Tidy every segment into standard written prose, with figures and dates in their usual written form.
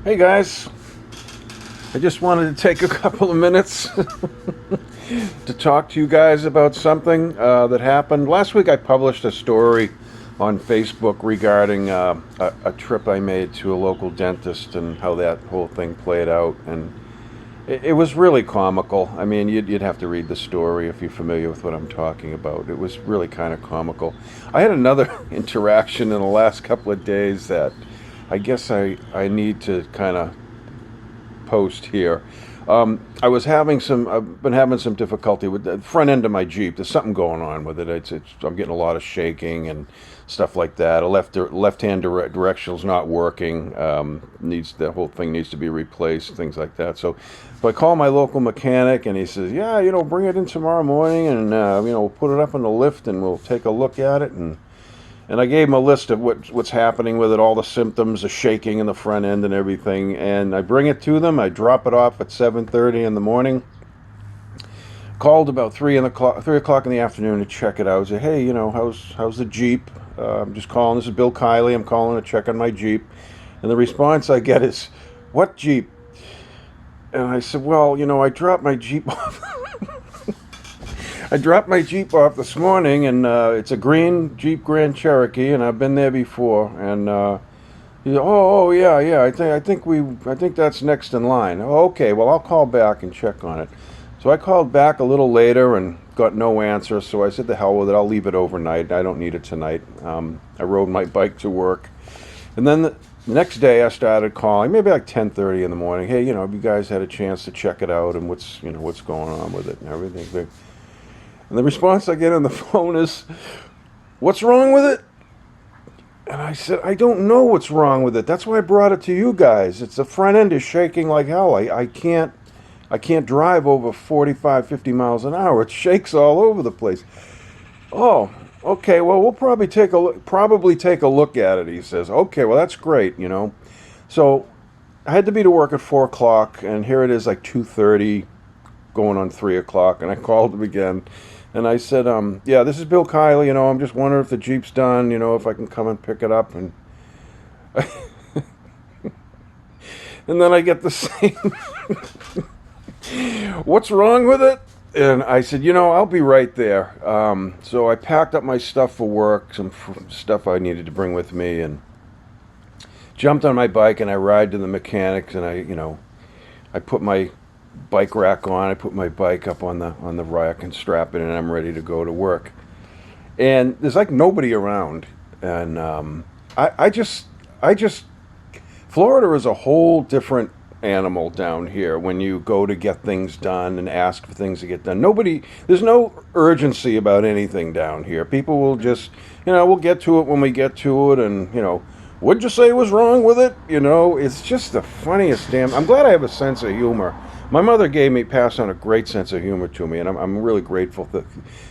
Hey guys, I just wanted to take a couple of minutes to talk to you guys about something that happened. Last week I published a story on Facebook regarding a trip I made to a local dentist and how that whole thing played out. And it was really comical. I mean, you'd have to read the story if you're familiar with what I'm talking about. It was really kind of comical. I had another interaction in the last couple of days that I guess I need to kind of post here. I've been having some difficulty with the front end of my Jeep. There's something going on with it. I'm getting a lot of shaking and stuff like that. A left-hand directional's not working. The whole thing needs to be replaced, things like that. So I call my local mechanic and he says, yeah, bring it in tomorrow morning and, we'll put it up on the lift and we'll take a look at it. And I gave him a list of what's happening with it, all the symptoms, the shaking in the front end and everything. And I bring it to them. I drop it off at 7:30 in the morning. Called about 3 o'clock in the afternoon to check it out. I said, hey, how's the Jeep? I'm just calling. This is Bill Kiley. I'm calling to check on my Jeep. And the response I get is, what Jeep? And I said, well, I dropped my Jeep off. I dropped my Jeep off this morning, and it's a green Jeep Grand Cherokee, and I've been there before. And he said, yeah. I think that's next in line. Oh, okay. Well, I'll call back and check on it. So I called back a little later and got no answer. So I said, the hell with it. I'll leave it overnight. I don't need it tonight. I rode my bike to work, and then the next day I started calling, maybe like 10:30 in the morning. Hey, have you guys had a chance to check it out and what's going on with it and everything? And the response I get on the phone is, what's wrong with it? And I said, I don't know what's wrong with it. That's why I brought it to you guys. It's the front end is shaking like hell. I can't drive over 45, 50 miles an hour. It shakes all over the place. Oh, okay. Well, we'll probably take a look at it, he says. Okay, well, that's great, So I had to be to work at 4 o'clock, and here it is like 2:30, going on 3 o'clock, and I called him again. And I said, yeah, this is Bill Kiley, I'm just wondering if the Jeep's done, if I can come and pick it up. And and then I get the same, what's wrong with it? And I said, I'll be right there. So I packed up my stuff for work, some stuff I needed to bring with me, and jumped on my bike, and I ride to the mechanics, and I put my bike rack on. I put my bike up on the rack and strap it, and I'm ready to go to work. And there's like nobody around, and I just Florida is a whole different animal down here when you go to get things done and ask for things to get done. There's no urgency about anything down here. People will just, we'll get to it when we get to it, and what'd you say was wrong with it? It's just the funniest I'm glad I have a sense of humor. My mother passed on a great sense of humor to me, and I'm really grateful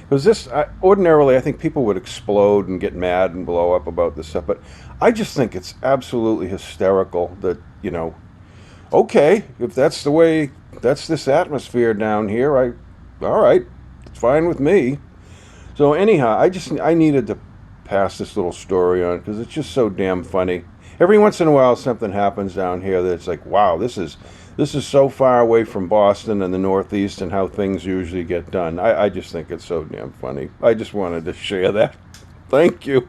because ordinarily I think people would explode and get mad and blow up about this stuff, but I just think it's absolutely hysterical that, okay, if that's this atmosphere down here, all right, it's fine with me. So anyhow, I needed to pass this little story on because it's just so damn funny. Every once in a while something happens down here that's like, wow, this is so far away from Boston and the Northeast and how things usually get done. I just think it's so damn funny. I just wanted to share that. Thank you.